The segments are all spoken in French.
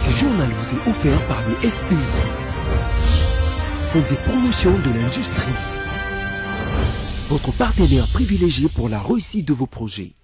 Ce journal vous est offert par le FPI, Fonds de promotion de l'industrie, votre partenaire privilégié pour la réussite de vos projets.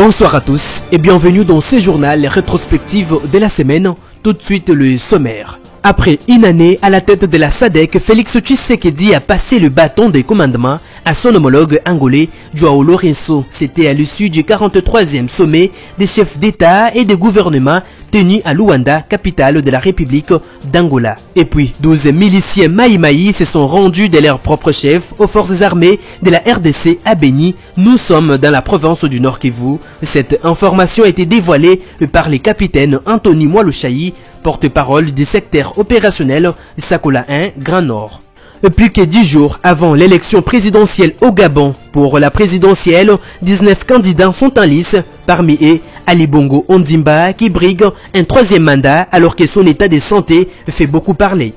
Bonsoir à tous et bienvenue dans ce journal rétrospective de la semaine. Tout de suite le sommaire. Après une année à la tête de la SADC, Félix Tshisekedi a passé le bâton des commandements à son homologue angolais João Lourenço. C'était à l'issue du 43e sommet des chefs d'État et de gouvernement tenu à Luanda, capitale de la République d'Angola. Et puis, 12 miliciens Maï se sont rendus de leur propre chef aux forces armées de la RDC à Beni. Nous sommes dans la province du Nord Kivu. Cette information a été dévoilée par le capitaine Anthony Mwalushayi, porte-parole du secteur opérationnel Sakola 1 Grand Nord. Plus que 10 jours avant l'élection présidentielle au Gabon, pour la présidentielle, 19 candidats sont en lice, parmi eux Ali Bongo Ondimba qui brigue un 3e mandat alors que son état de santé fait beaucoup parler.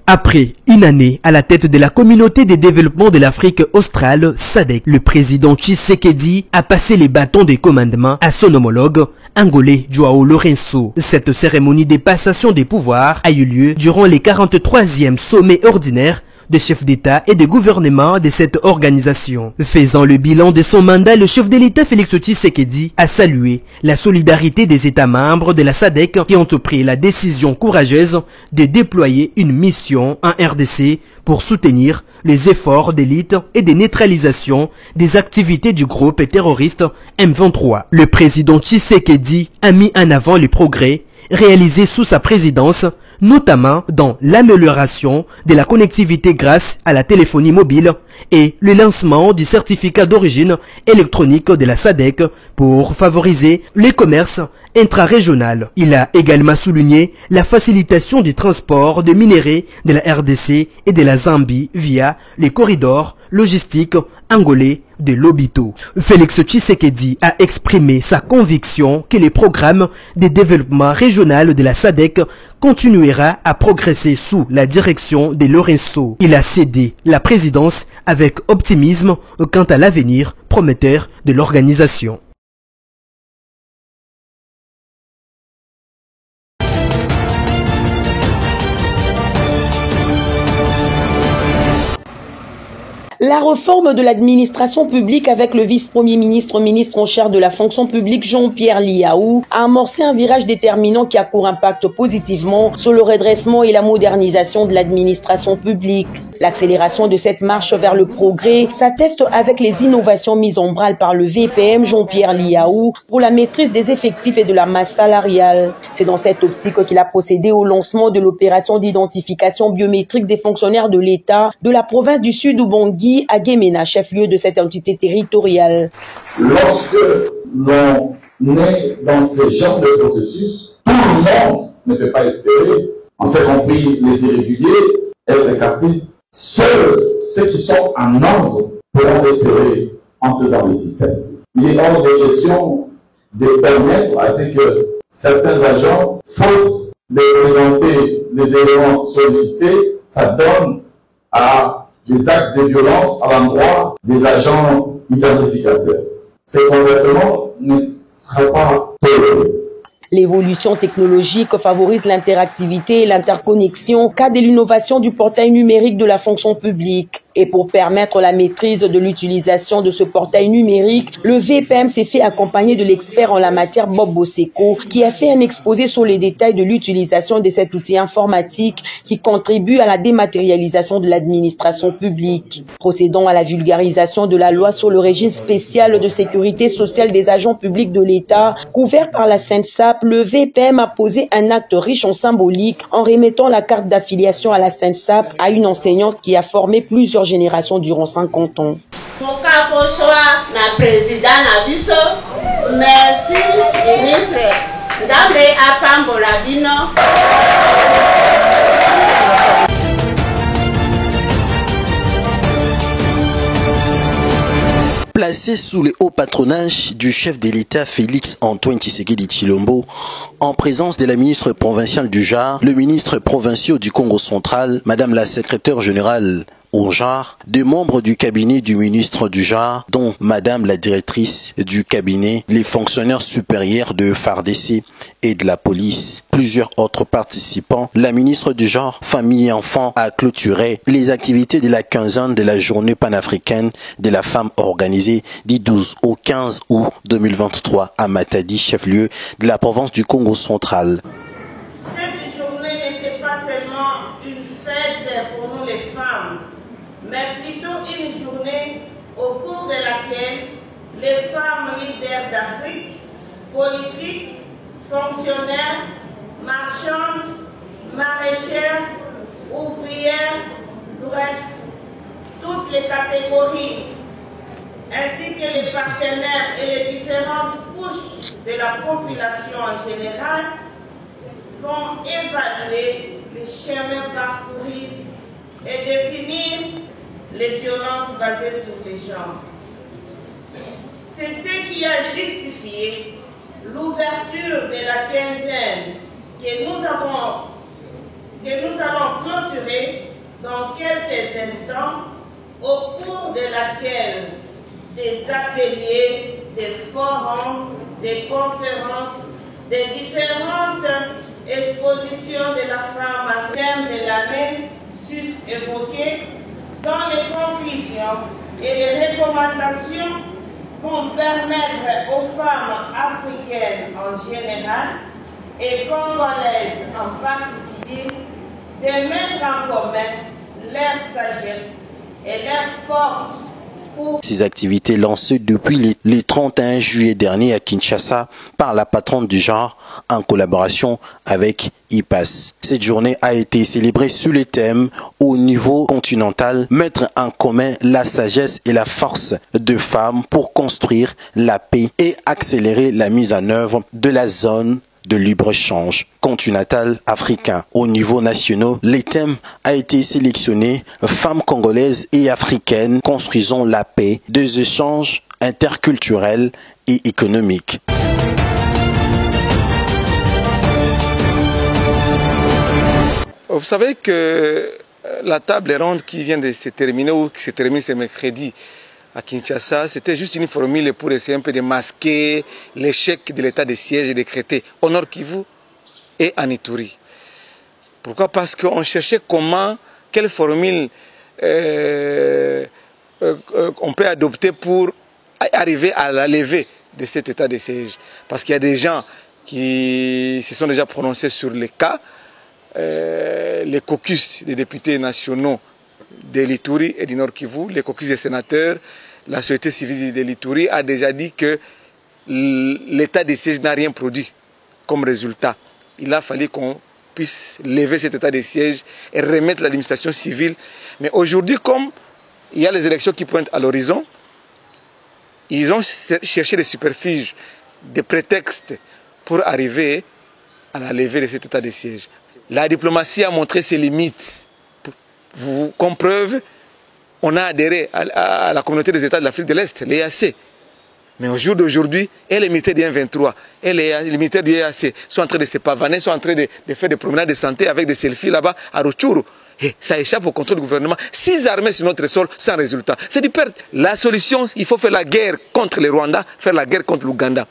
Après une année à la tête de la communauté de développement de l'Afrique australe, SADC, le président Tshisekedi a passé les bâtons des commandements à son homologue angolais João Lourenço. Cette cérémonie de passation des pouvoirs a eu lieu durant les 43e sommets ordinaires des chefs d'État et de gouvernement de cette organisation. Faisant le bilan de son mandat, le chef de l'État Félix Tshisekedi a salué la solidarité des États membres de la SADC qui ont pris la décision courageuse de déployer une mission en RDC pour soutenir les efforts d'élite et de neutralisation des activités du groupe terroriste M23. Le président Tshisekedi a mis en avant les progrès réalisés sous sa présidence, notamment dans l'amélioration de la connectivité grâce à la téléphonie mobile et le lancement du certificat d'origine électronique de la SADC pour favoriser le commerce intra-régional. Il a également souligné la facilitation du transport de minerais de la RDC et de la Zambie via les corridors logistiques angolais de Lobito. Félix Tshisekedi a exprimé sa conviction que les programmes de développement régional de la SADC continuera à progresser sous la direction de Lourenço. Il a cédé la présidence avec optimisme quant à l'avenir prometteur de l'organisation. La réforme de l'administration publique avec le vice-premier ministre en charge de la fonction publique Jean-Pierre Liaou a amorcé un virage déterminant qui a court impact positivement sur le redressement et la modernisation de l'administration publique. L'accélération de cette marche vers le progrès s'atteste avec les innovations mises en branle par le VPM Jean-Pierre Liaou pour la maîtrise des effectifs et de la masse salariale. C'est dans cette optique qu'il a procédé au lancement de l'opération d'identification biométrique des fonctionnaires de l'État de la province du Sud-Ubangi à Guémena, chef-lieu de cette entité territoriale. Lorsque l'on est dans ce genre de processus, tout le monde ne peut pas espérer, en ce compris les irréguliers, être écartés. Seuls ceux qui sont en nombre pourront espérer entrer dans le système. Il est hors de gestion de permettre à ce que certains agents, faute de présenter les éléments sollicités, ça donne à des actes de violence à l'endroit des agents identificateurs. Ce comportement ne sera pas toléré. L'évolution technologique favorise l'interactivité et l'interconnexion cas de l'innovation du portail numérique de la fonction publique. Et pour permettre la maîtrise de l'utilisation de ce portail numérique, le VPM s'est fait accompagner de l'expert en la matière Bob Boseko, qui a fait un exposé sur les détails de l'utilisation de cet outil informatique qui contribue à la dématérialisation de l'administration publique. Procédant à la vulgarisation de la loi sur le régime spécial de sécurité sociale des agents publics de l'État, couvert par la SENSAP, le VPM a posé un acte riche en symbolique en remettant la carte d'affiliation à la SENSAP à une enseignante qui a formé plusieurs générations durant 50 ans. Merci, ministre. Placé sous le haut patronage du chef de l'État Félix Antoine Tshisekedi Tshilombo, en présence de la ministre provinciale du JAR, le ministre provincial du Congo central, Madame la secrétaire générale au JAR, des membres du cabinet du ministre du JAR, dont Madame la directrice du cabinet, les fonctionnaires supérieurs de FARDC et de la police, plusieurs autres participants, la ministre du Genre, Famille et Enfants a clôturé les activités de la quinzaine de la journée panafricaine de la femme organisée du 12 au 15 août 2023 à Matadi, chef-lieu de la province du Congo central. Cette journée n'était pas seulement une fête pour nous les femmes, mais plutôt une journée au cours de laquelle les femmes leaders d'Afrique, politiques, fonctionnaires, marchandes, maraîchères, ouvrières, bref, toutes les catégories, ainsi que les partenaires et les différentes couches de la population en général, vont évaluer les chemins parcourus et définir les violences basées sur les genres. C'est ce qui a justifié l'ouverture de la quinzaine que nous allons clôturer dans quelques instants, au cours de laquelle des ateliers, des forums, des conférences, des différentes expositions de la femme à terme de l'année sus-évoquées, dont les conclusions et les recommandations vont permettre aux femmes africaines en général et congolaises en particulier de mettre en commun leur sagesse et leur force. Ces activités lancées depuis le 31 juillet dernier à Kinshasa par la patronne du genre en collaboration avec IPAS. Cette journée a été célébrée sous le thème au niveau continental, mettre en commun la sagesse et la force de femmes pour construire la paix et accélérer la mise en œuvre de la zone de libre-échange continental africain. Au niveau national, le thème a été sélectionné femmes congolaises et africaines construisons la paix, des échanges interculturels et économiques. Vous savez que la table ronde qui vient de se terminer ou qui se termine ce mercredi à Kinshasa, c'était juste une formule pour essayer un peu de masquer l'échec de l'état de siège décrété au Nord Kivu et en Ituri. Pourquoi? Parce qu'on cherchait quelle formule on peut adopter pour arriver à la levée de cet état de siège. Parce qu'il y a des gens qui se sont déjà prononcés sur les cas. Les caucus des députés nationaux de l'Ituri et du Nord Kivu, les caucus des sénateurs, la société civile de l'Ituri a déjà dit que l'état de siège n'a rien produit comme résultat. Il a fallu qu'on puisse lever cet état de siège et remettre l'administration civile. Mais aujourd'hui, comme il y a les élections qui pointent à l'horizon, ils ont cherché des superfuges, des prétextes pour arriver à la levée de cet état de siège. La diplomatie a montré ses limites. Comme preuve, on a adhéré à la communauté des États de l'Afrique de l'Est, l'EAC. Mais au jour d'aujourd'hui, et les militaires du M23 et les militaires du EAC sont en train de se pavaner, sont en train de faire des promenades de santé avec des selfies là-bas à Rutshuru. Et ça échappe au contrôle du gouvernement. 6 armées sur notre sol sans résultat. C'est du perte. La solution, il faut faire la guerre contre le Rwanda, faire la guerre contre l'Ouganda.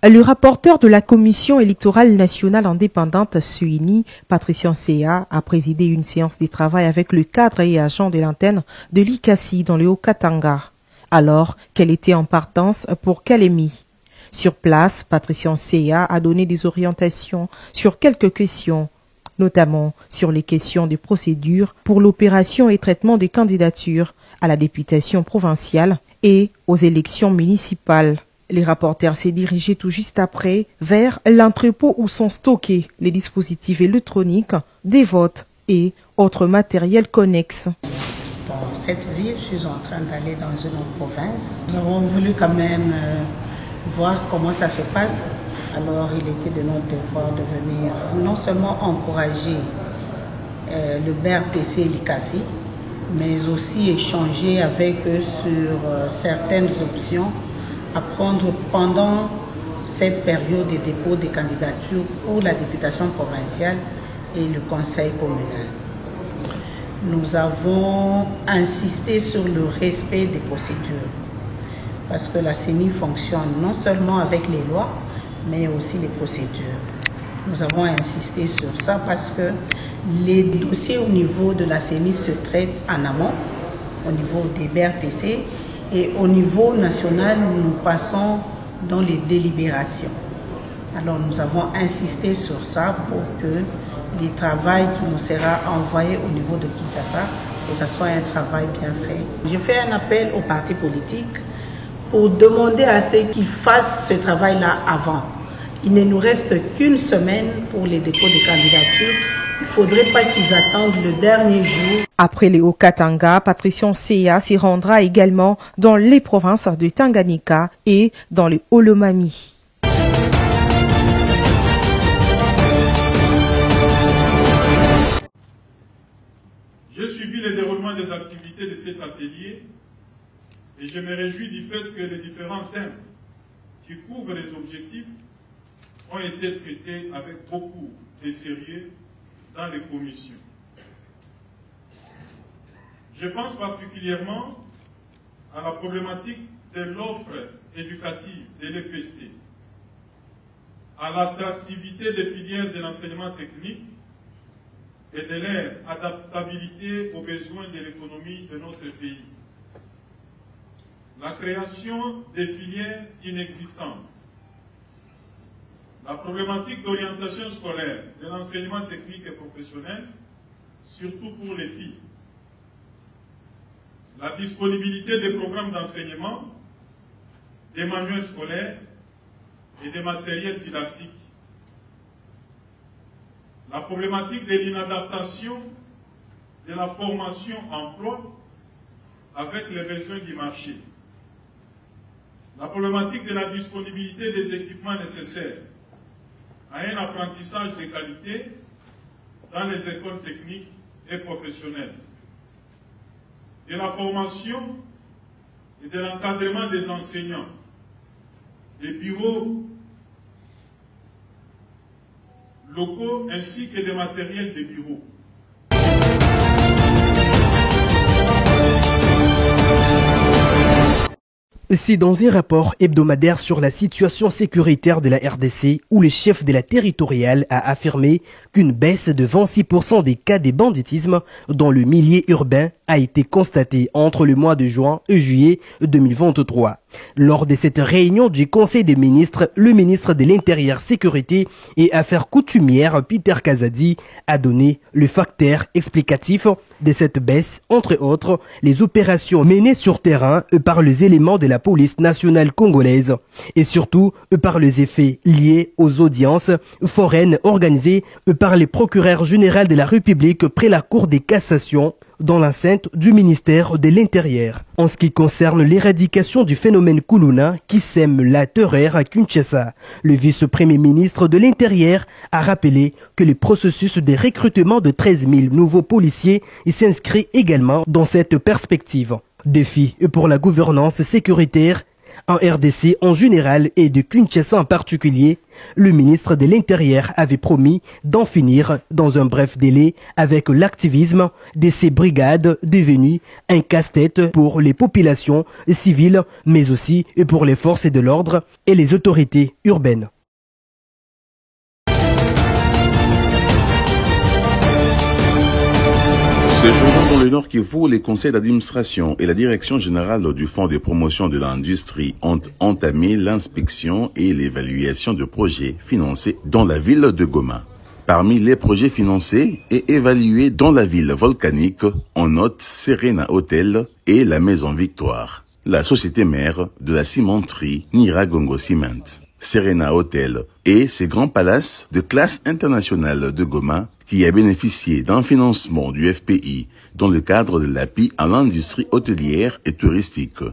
Le rapporteur de la Commission électorale nationale indépendante CENI, Patricia Nseya, a présidé une séance de travail avec le cadre et agent de l'antenne de l'ICACI dans le Haut-Katanga. Alors qu'elle était en partance pour Kalemi. Sur place, Patricia Nseya a donné des orientations sur quelques questions, notamment sur les questions de procédure pour l'opération et traitement des candidatures à la députation provinciale et aux élections municipales. Les rapporteurs s'est dirigé tout juste après vers l'entrepôt où sont stockés les dispositifs électroniques, des votes et autres matériels connexes. Dans cette ville, je suis en train d'aller dans une autre province. Nous avons voulu quand même voir comment ça se passe. Alors il était de notre devoir de venir non seulement encourager le BRTC et l'ICASI, mais aussi échanger avec eux sur certaines options à prendre pendant cette période de dépôt des candidatures pour la députation provinciale et le conseil communal. Nous avons insisté sur le respect des procédures, parce que la CENI fonctionne non seulement avec les lois, mais aussi les procédures. Nous avons insisté sur ça parce que les dossiers au niveau de la CENI se traitent en amont, au niveau des BRTC, et au niveau national, nous passons dans les délibérations. Alors nous avons insisté sur ça pour que le travail qui nous sera envoyé au niveau de Kinshasa, que ce soit un travail bien fait. Je fais un appel aux partis politiques pour demander à ceux qu'ils fassent ce travail-là avant. Il ne nous reste qu'une semaine pour les dépôts de candidatures. Il ne faudrait pas qu'ils attendent le dernier jour. Après les Haut-Katanga, Patricia Nseya s'y rendra également dans les provinces de Tanganyika et dans le Olomami. J'ai suivi le déroulement des activités de cet atelier et je me réjouis du fait que les différents thèmes qui couvrent les objectifs ont été traités avec beaucoup de sérieux dans les commissions. Je pense particulièrement à la problématique de l'offre éducative de l'EPST, à l'attractivité des filières de l'enseignement technique et de leur adaptabilité aux besoins de l'économie de notre pays. La création des filières inexistantes, la problématique d'orientation scolaire, de l'enseignement technique et professionnel, surtout pour les filles, la disponibilité des programmes d'enseignement, des manuels scolaires et des matériels didactiques, la problématique de l'inadaptation de la formation emploi avec les besoins du marché, la problématique de la disponibilité des équipements nécessaires à un apprentissage de qualité dans les écoles techniques et professionnelles, de la formation et de l'encadrement des enseignants, des bureaux locaux ainsi que des matériels de bureaux. C'est dans un rapport hebdomadaire sur la situation sécuritaire de la RDC où le chef de la territoriale a affirmé qu'une baisse de 26% des cas de banditisme dans le milieu urbain a été constatée entre le mois de juin et juillet 2023. Lors de cette réunion du Conseil des ministres, le ministre de l'Intérieur, Sécurité et Affaires coutumières, Peter Kazadi, a donné le facteur explicatif de cette baisse, entre autres les opérations menées sur terrain par les éléments de la police nationale congolaise et surtout par les effets liés aux audiences foraines organisées par les procureurs généraux de la République près la Cour de cassation dans l'enceinte du ministère de l'Intérieur. En ce qui concerne l'éradication du phénomène Kuluna qui sème la terreur à Kinshasa, le vice-premier ministre de l'Intérieur a rappelé que le processus de recrutement de 13 000 nouveaux policiers s'inscrit également dans cette perspective. Défi pour la gouvernance sécuritaire en RDC en général et de Kinshasa en particulier, le ministre de l'Intérieur avait promis d'en finir dans un bref délai avec l'activisme de ces brigades devenues un casse-tête pour les populations civiles mais aussi pour les forces de l'ordre et les autorités urbaines. Séjournant dans le Nord Kivu, les conseils d'administration et la direction générale du Fonds de promotion de l'industrie ont entamé l'inspection et l'évaluation de projets financés dans la ville de Goma. Parmi les projets financés et évalués dans la ville volcanique, on note Serena Hotel et la Maison Victoire, la société mère de la cimenterie Nyiragongo Cement. Serena Hotel et ses grands palaces de classe internationale de Goma qui a bénéficié d'un financement du FPI dans le cadre de l'appui à l'industrie hôtelière et touristique.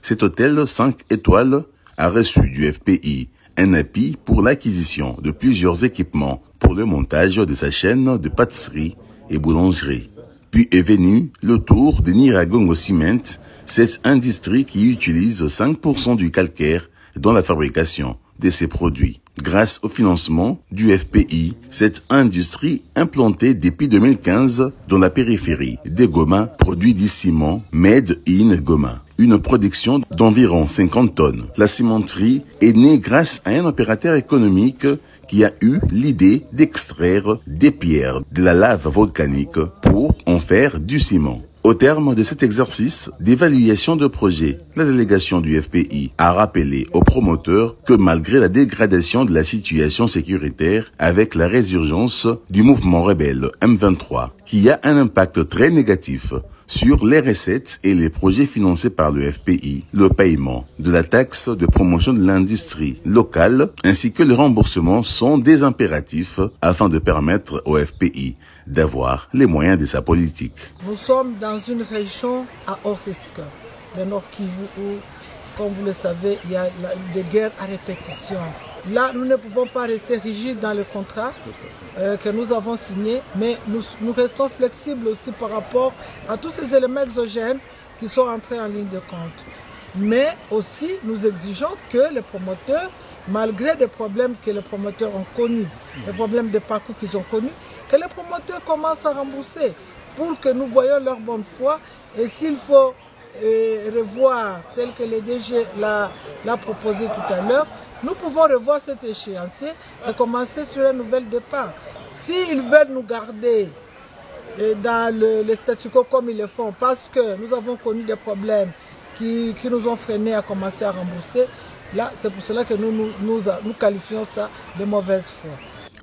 Cet hôtel 5 étoiles a reçu du FPI un appui pour l'acquisition de plusieurs équipements pour le montage de sa chaîne de pâtisserie et boulangeries. Puis est venu le tour de Nyiragongo Cement, cette industrie qui utilise 5% du calcaire dans la fabrication de ses produits. Grâce au financement du FPI, cette industrie implantée depuis 2015 dans la périphérie de Goma produit du ciment Made in Goma, une production d'environ 50 tonnes. La cimenterie est née grâce à un opérateur économique qui a eu l'idée d'extraire des pierres de la lave volcanique pour en faire du ciment. Au terme de cet exercice d'évaluation de projet, la délégation du FPI a rappelé aux promoteurs que malgré la dégradation de la situation sécuritaire avec la résurgence du mouvement rebelle M23, qui a un impact très négatif sur les recettes et les projets financés par le FPI, le paiement de la taxe de promotion de l'industrie locale ainsi que le remboursement sont des impératifs afin de permettre au FPI d'avoir les moyens de sa politique. Nous sommes dans une région à haut risque, le Nord Kivu, où, comme vous le savez, il y a des guerres à répétition. Là, nous ne pouvons pas rester rigides dans le contrat que nous avons signé, mais nous restons flexibles aussi par rapport à tous ces éléments exogènes qui sont entrés en ligne de compte. Mais aussi, nous exigeons que les promoteurs, malgré des problèmes que les promoteurs ont connus, les problèmes de parcours qu'ils ont connus, que les promoteurs commencent à rembourser pour que nous voyions leur bonne foi. Et s'il faut revoir, tel que le DG l'a proposé tout à l'heure, nous pouvons revoir cet échéancier et commencer sur un nouvel départ. S'ils veulent nous garder dans le statu quo comme ils le font, parce que nous avons connu des problèmes qui nous ont freinés à commencer à rembourser, là, c'est pour cela que nous qualifions ça de mauvaise foi.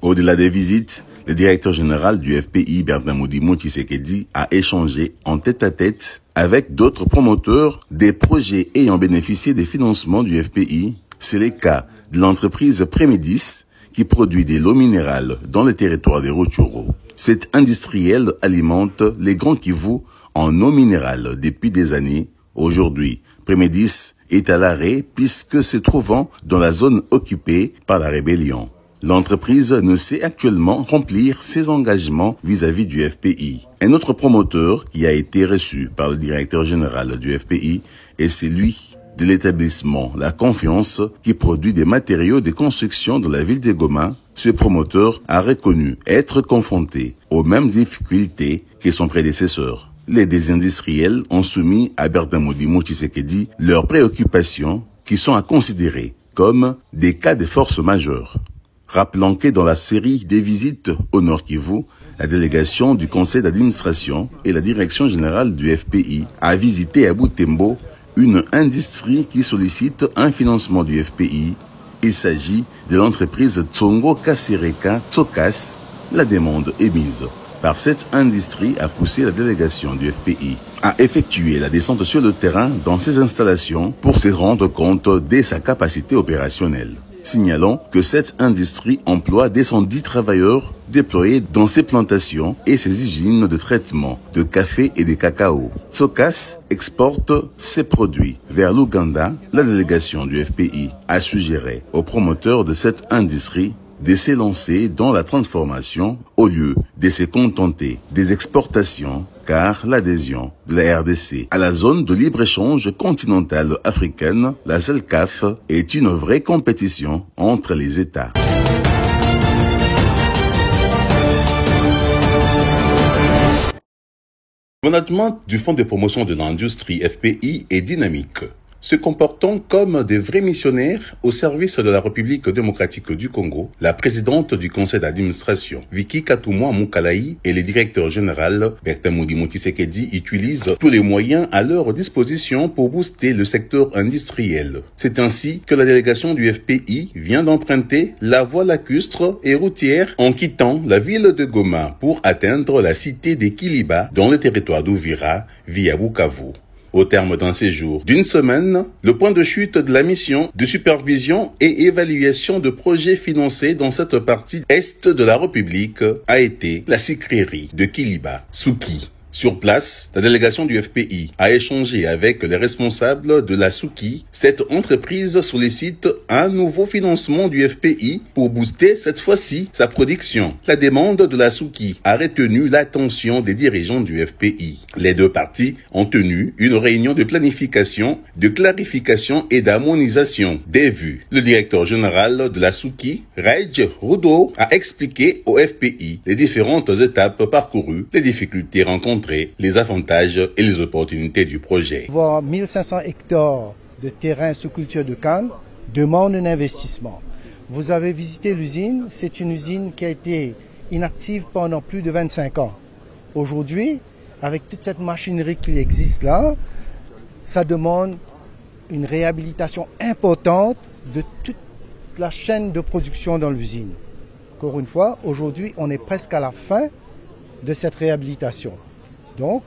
Au-delà des visites, le directeur général du FPI, Berthamudimou Tshisekedi, a échangé en tête-à-tête avec d'autres promoteurs des projets ayant bénéficié des financements du FPI. C'est le cas de l'entreprise Prémédis qui produit des lots minérales dans le territoire de Rutshuru. Cet industriel alimente les Grands Kivu en eau minérale depuis des années. Aujourd'hui, Prémédis est à l'arrêt puisque se trouvant dans la zone occupée par la rébellion. L'entreprise ne sait actuellement remplir ses engagements vis-à-vis du FPI. Un autre promoteur qui a été reçu par le directeur général du FPI est celui de l'établissement La Confiance qui produit des matériaux de construction dans la ville de Goma. Ce promoteur a reconnu être confronté aux mêmes difficultés que son prédécesseur. Les deux industriels ont soumis à Berthamudimou Tshisekedi leurs préoccupations qui sont à considérer comme des cas de force majeure. Rappelant que dans la série des visites au Nord Kivu, la délégation du conseil d'administration et la direction générale du FPI a visité à Butembo une industrie qui sollicite un financement du FPI. Il s'agit de l'entreprise Tsongo Kasereka Tsokas. La demande émise par cette industrie a poussé la délégation du FPI à effectuer la descente sur le terrain dans ces installations pour se rendre compte de sa capacité opérationnelle. Signalons que cette industrie emploie 210 travailleurs déployés dans ses plantations et ses usines de traitement de café et de cacao. Tsokas exporte ses produits vers l'Ouganda. La délégation du FPI a suggéré aux promoteurs de cette industrie de s'élancer dans la transformation au lieu de se contenter des exportations, car l'adhésion de la RDC à la zone de libre-échange continentale africaine, la ZLCAF, est une vraie compétition entre les États. Le management du Fonds de promotion de l'industrie FPI est dynamique, se comportant comme des vrais missionnaires au service de la République démocratique du Congo. La présidente du conseil d'administration, Vicky Katumwa Mukalayi, et le directeur général, Berthamudimou Tshisekedi, utilisent tous les moyens à leur disposition pour booster le secteur industriel. C'est ainsi que la délégation du FPI vient d'emprunter la voie lacustre et routière en quittant la ville de Goma pour atteindre la cité de Kiliba dans le territoire d'Uvira via Bukavu. Au terme d'un séjour d'une semaine, le point de chute de la mission de supervision et évaluation de projets financés dans cette partie est de la République a été la sucrerie de Kiliba, Souki. Sur place, la délégation du FPI a échangé avec les responsables de la Souki. Cette entreprise sollicite un nouveau financement du FPI pour booster cette fois-ci sa production. La demande de la Souki a retenu l'attention des dirigeants du FPI. Les deux parties ont tenu une réunion de planification, de clarification et d'harmonisation des vues. Le directeur général de la Souki, Rej Rudo, a expliqué au FPI les différentes étapes parcourues, les difficultés rencontrées, les avantages et les opportunités du projet. 1500 hectares de terrain sous culture de canne demande un investissement. Vous avez visité l'usine, c'est une usine qui a été inactive pendant plus de 25 ans. Aujourd'hui, avec toute cette machinerie qui existe là, ça demande une réhabilitation importante de toute la chaîne de production dans l'usine. Encore une fois, aujourd'hui, on est presque à la fin de cette réhabilitation. Donc,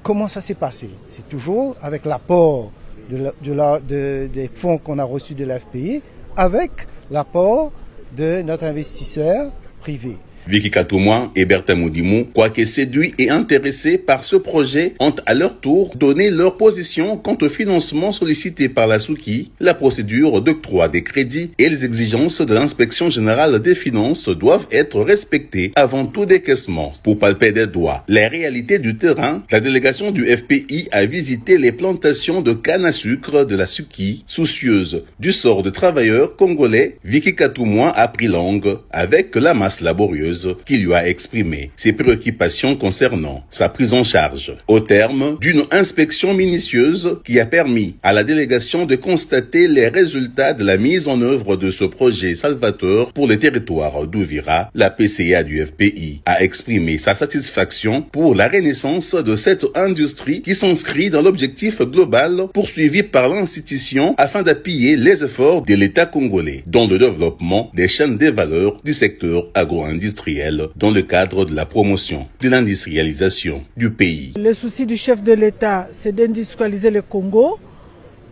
comment ça s'est passé? C'est toujours avec l'apport des fonds qu'on a reçus de l'FPI, avec l'apport de notre investisseur privé. Vicky Katouma et Bertha Moudimou, quoique séduits et intéressés par ce projet, ont à leur tour donné leur position quant au financement sollicité par la Souki. La procédure d'octroi des crédits et les exigences de l'inspection générale des finances doivent être respectées avant tout décaissement. Pour palper des doigts les réalités du terrain, la délégation du FPI a visité les plantations de canne à sucre de la Souki. Soucieuse du sort de travailleurs congolais, Vicky Katouma a pris langue avec la masse laborieuse qui lui a exprimé ses préoccupations concernant sa prise en charge. Au terme d'une inspection minutieuse qui a permis à la délégation de constater les résultats de la mise en œuvre de ce projet salvateur pour les territoires d'Ouvira, la PCA du FPI a exprimé sa satisfaction pour la renaissance de cette industrie qui s'inscrit dans l'objectif global poursuivi par l'institution afin d'appuyer les efforts de l'État congolais dans le développement des chaînes de valeur du secteur agro-industriel dans le cadre de la promotion de l'industrialisation du pays. Le souci du chef de l'État, c'est d'industrialiser le Congo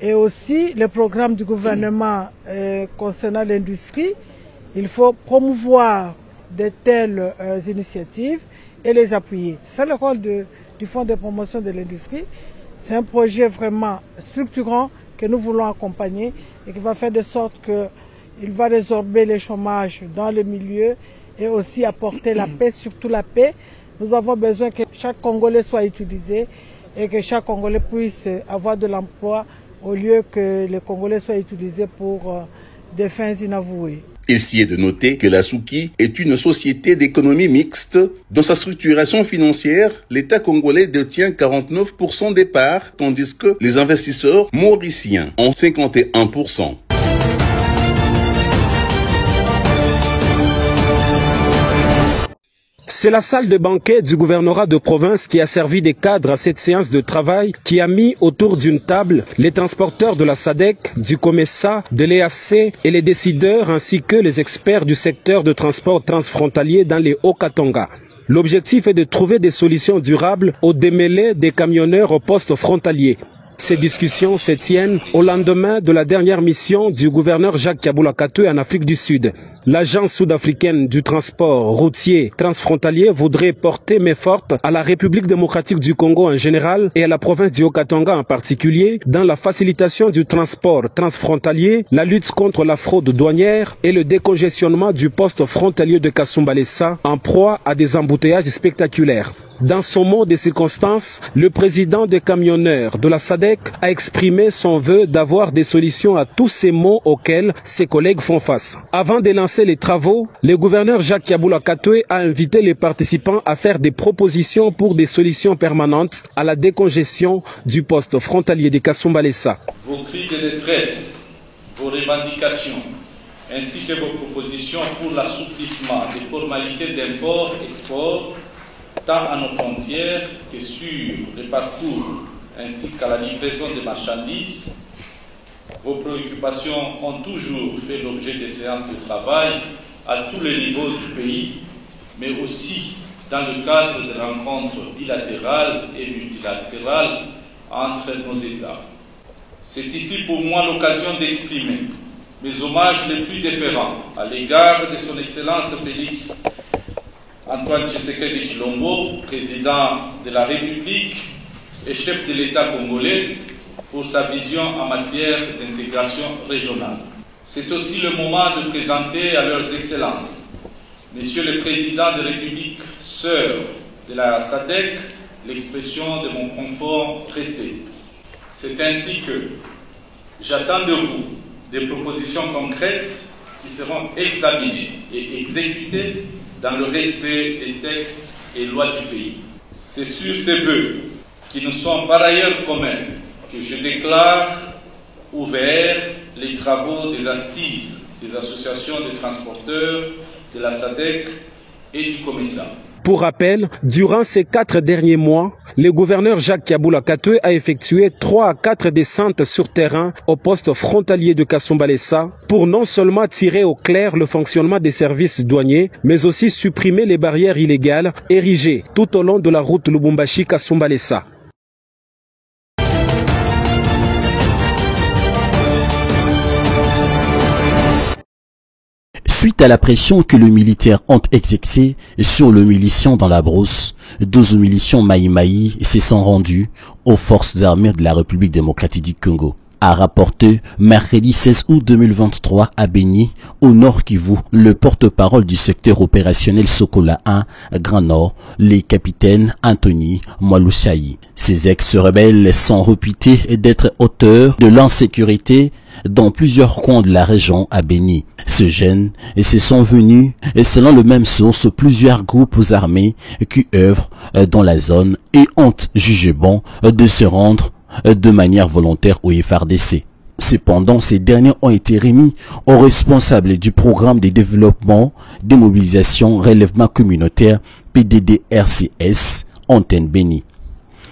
et aussi le programme du gouvernement concernant l'industrie. Il faut promouvoir de telles initiatives et les appuyer. C'est le rôle du Fonds de promotion de l'industrie. C'est un projet vraiment structurant que nous voulons accompagner et qui va faire de sorte qu'il va résorber le chômage dans le milieu et aussi apporter la paix, surtout la paix. Nous avons besoin que chaque Congolais soit utilisé et que chaque Congolais puisse avoir de l'emploi au lieu que les Congolais soient utilisés pour des fins inavouées. Il s'y est de noter que la Souki est une société d'économie mixte. Dans sa structuration financière, l'État congolais détient 49% des parts, tandis que les investisseurs mauriciens ont 51%. C'est la salle de banquet du gouvernorat de province qui a servi de cadre à cette séance de travail qui a mis autour d'une table les transporteurs de la SADC, du COMESA, de l'EAC et les décideurs ainsi que les experts du secteur de transport transfrontalier dans les Hauts-Katanga. L'objectif est de trouver des solutions durables au démêlé des camionneurs aux postes frontaliers. Ces discussions se tiennent au lendemain de la dernière mission du gouverneur Jacques Kabula Katoué en Afrique du Sud. L'agence sud-africaine du transport routier transfrontalier voudrait porter main forte à la République démocratique du Congo en général et à la province du Haut-Katanga en particulier dans la facilitation du transport transfrontalier, la lutte contre la fraude douanière et le décongestionnement du poste frontalier de Kasumbalesa en proie à des embouteillages spectaculaires. Dans son mot de circonstance, le président des camionneurs de la SADC a exprimé son vœu d'avoir des solutions à tous ces maux auxquels ses collègues font face. Avant de lancer les travaux, le gouverneur Jacques Kabula Katoué a invité les participants à faire des propositions pour des solutions permanentes à la décongestion du poste frontalier de Kasumbalesa. Vos cris de détresse, vos revendications, ainsi que vos propositions pour l'assouplissement des formalités d'import-export, tant à nos frontières que sur les parcours ainsi qu'à la livraison des marchandises. Vos préoccupations ont toujours fait l'objet de séances de travail à tous les niveaux du pays, mais aussi dans le cadre de rencontres bilatérales et multilatérales entre nos États. C'est ici pour moi l'occasion d'exprimer mes hommages les plus déférents à l'égard de son Excellence Félix Antoine Tshisekedi Tshilombo, président de la République et chef de l'État congolais, pour sa vision en matière d'intégration régionale. C'est aussi le moment de présenter à leurs excellences, Messieurs les présidents de République sœurs de la SADC, l'expression de mon confort respect. C'est ainsi que j'attends de vous des propositions concrètes qui seront examinées et exécutées dans le respect des textes et lois du pays. C'est sur ces vœux qui nous sont par ailleurs communs que je déclare ouverts les travaux des assises des associations de transporteurs de la SADC et du COMESA. Pour rappel, durant ces 4 derniers mois, le gouverneur Jacques Kaboula Katoué a effectué 3 à 4 descentes sur terrain au poste frontalier de Kasumbalesa pour non seulement tirer au clair le fonctionnement des services douaniers, mais aussi supprimer les barrières illégales érigées tout au long de la route Lubumbashi-Kasumbalesa. Suite à la pression que les militaires ont exercée sur le militant dans la brousse, 12 miliciens Maï-Maï se sont rendus aux forces armées de la République démocratique du Congo. A rapporté mercredi 16 août 2023 à Beni, au Nord Kivu, le porte-parole du secteur opérationnel Sokola 1, Grand Nord, les capitaines Anthony Mwalushayi. Ces ex-rebelles sont réputés d'être auteurs de l'insécurité dans plusieurs coins de la région à Beni. Ce gène et se sont venus, selon le même source, plusieurs groupes armés qui œuvrent dans la zone et ont jugé bon de se rendre de manière volontaire au FARDC. Cependant, ces derniers ont été remis aux responsables du programme de développement, démobilisation, relèvement communautaire PDDRCS Antenne Beni.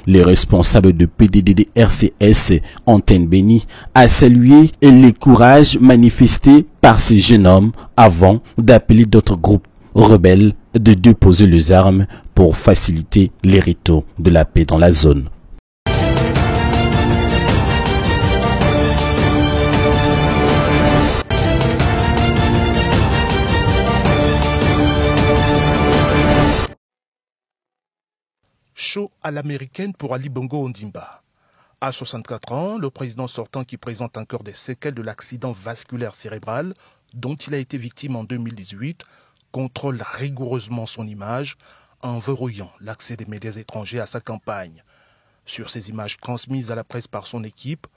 Le responsable de PDDRCS Antenne Beni a salué le courage manifesté par ces jeunes hommes avant d'appeler d'autres groupes rebelles de déposer les armes pour faciliter les retours de la paix dans la zone. Chaud à l'américaine pour Ali Bongo Ondimba. À 64 ans, le président sortant qui présente encore des séquelles de l'accident vasculaire cérébral dont il a été victime en 2018 contrôle rigoureusement son image en verrouillant l'accès des médias étrangers à sa campagne. Sur ces images transmises à la presse par son équipe,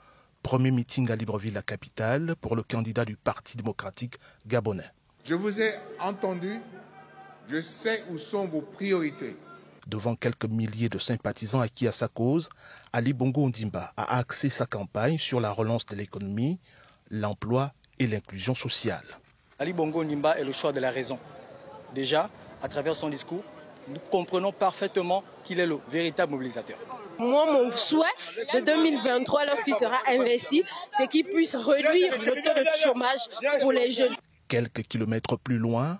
premier meeting à Libreville, la capitale, pour le candidat du Parti démocratique gabonais. Je vous ai entendu, je sais où sont vos priorités. Devant quelques milliers de sympathisants acquis à sa cause, Ali Bongo Ondimba a axé sa campagne sur la relance de l'économie, l'emploi et l'inclusion sociale. Ali Bongo Ondimba est le choix de la raison. Déjà, à travers son discours, nous comprenons parfaitement qu'il est le véritable mobilisateur. Moi, mon souhait de 2023, lorsqu'il sera investi, c'est qu'il puisse réduire le taux de chômage pour les jeunes. Quelques kilomètres plus loin,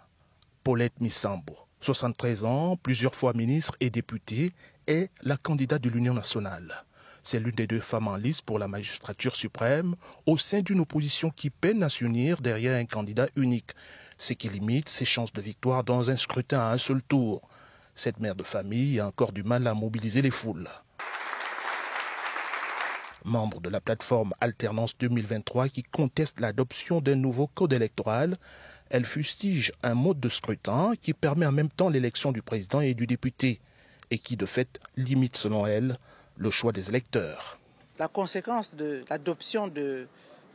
Paulette Missambo, 73 ans, plusieurs fois ministre et députée, est la candidate de l'Union nationale. C'est l'une des 2 femmes en lice pour la magistrature suprême au sein d'une opposition qui peine à s'unir derrière un candidat unique, ce qui limite ses chances de victoire dans un scrutin à un seul tour. Cette mère de famille a encore du mal à mobiliser les foules. Membre de la plateforme Alternance 2023 qui conteste l'adoption d'un nouveau code électoral, elle fustige un mode de scrutin qui permet en même temps l'élection du président et du député et qui de fait limite selon elle le choix des électeurs. La conséquence de l'adoption de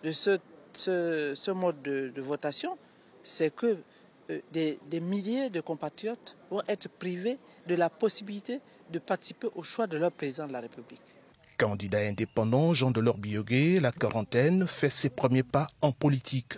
ce mode de votation, c'est que des milliers de compatriotes vont être privés de la possibilité de participer au choix de leur président de la République. Candidat indépendant, Jean Delors Biogué, la quarantaine, fait ses premiers pas en politique.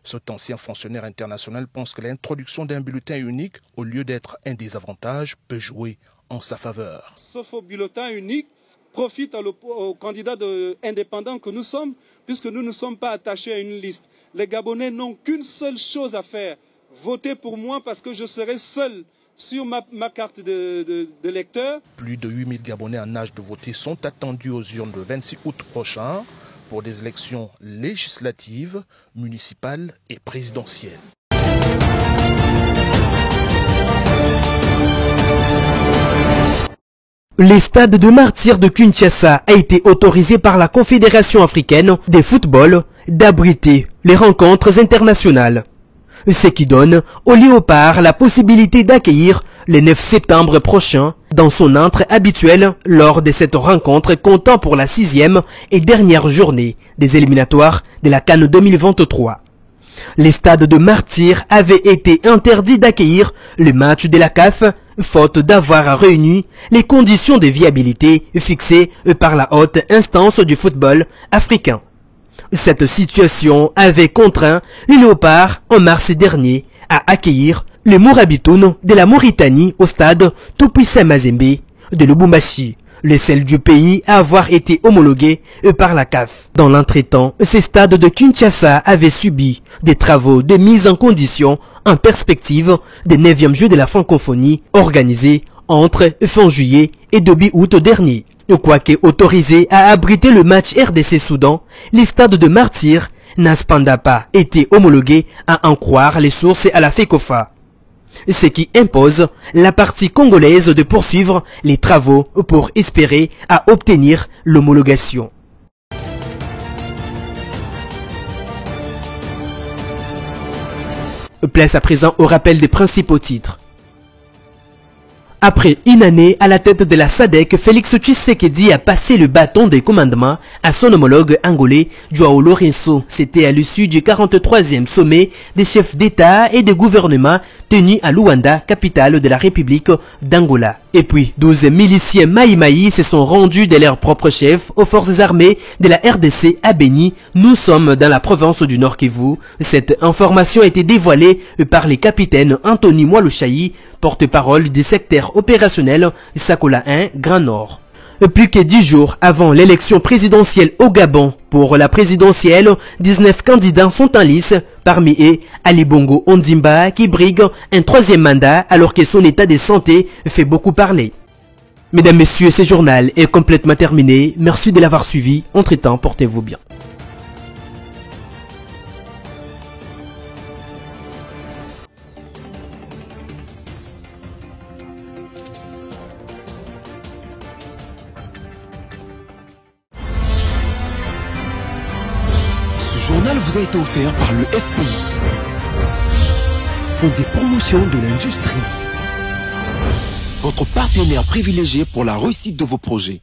Cet ancien fonctionnaire international pense que l'introduction d'un bulletin unique, au lieu d'être un désavantage, peut jouer en sa faveur. Ce faux bulletin unique profite aux candidats indépendants que nous sommes, puisque nous ne sommes pas attachés à une liste. Les Gabonais n'ont qu'une seule chose à faire, voter pour moi parce que je serai seul sur ma carte d'électeur. Plus de 8000 Gabonais en âge de voter sont attendus aux urnes le 26 août prochain pour des élections législatives, municipales et présidentielles. Le stade de Martyrs de Kinshasa a été autorisé par la Confédération africaine des footballs d'abriter les rencontres internationales. Ce qui donne au Léopard la possibilité d'accueillir le 9 septembre prochain dans son antre habituel lors de cette rencontre comptant pour la 6e et dernière journée des éliminatoires de la CAN 2023. Les stades de Martyrs avaient été interdits d'accueillir le match de la CAF faute d'avoir réuni les conditions de viabilité fixées par la haute instance du football africain. Cette situation avait contraint le Léopard en mars dernier à accueillir le Mourabitoun de la Mauritanie au stade Toupissa Mazembe de Lubumbashi, le seul du pays à avoir été homologué par la CAF. Dans l'entretemps, ces stades de Kinshasa avaient subi des travaux de mise en condition en perspective des 9e Jeux de la francophonie organisés entre fin juillet et début août dernier. Quoique autorisé à abriter le match RDC-Soudan, les stades de Martyrs n'a cependant pas été homologués à en croire les sources à la FECOFA. Ce qui impose la partie congolaise de poursuivre les travaux pour espérer à obtenir l'homologation. Place à présent au rappel des principaux titres. Après une année à la tête de la SADC, Félix Tshisekedi a passé le bâton des commandements à son homologue angolais Joao Lourenço. C'était à l'issue du 43e sommet des chefs d'État et de gouvernement tenu à Luanda, capitale de la République d'Angola. Et puis, 12 miliciens Maï-Maï se sont rendus de leur propre chef aux forces armées de la RDC à Beni. Nous sommes dans la province du Nord Kivu. Cette information a été dévoilée par les capitaines Anthony Mwalushayi, porte-parole du secteur opérationnel Sakola 1, Grand Nord. Plus que 10 jours avant l'élection présidentielle au Gabon, pour la présidentielle, 19 candidats sont en lice, parmi eux Ali Bongo Ondimba qui brigue un 3e mandat alors que son état de santé fait beaucoup parler. Mesdames, Messieurs, ce journal est complètement terminé. Merci de l'avoir suivi. Entre-temps, portez-vous bien. Ce journal vous a été offert par le FPI, Fonds de promotion de l'industrie, votre partenaire privilégié pour la réussite de vos projets.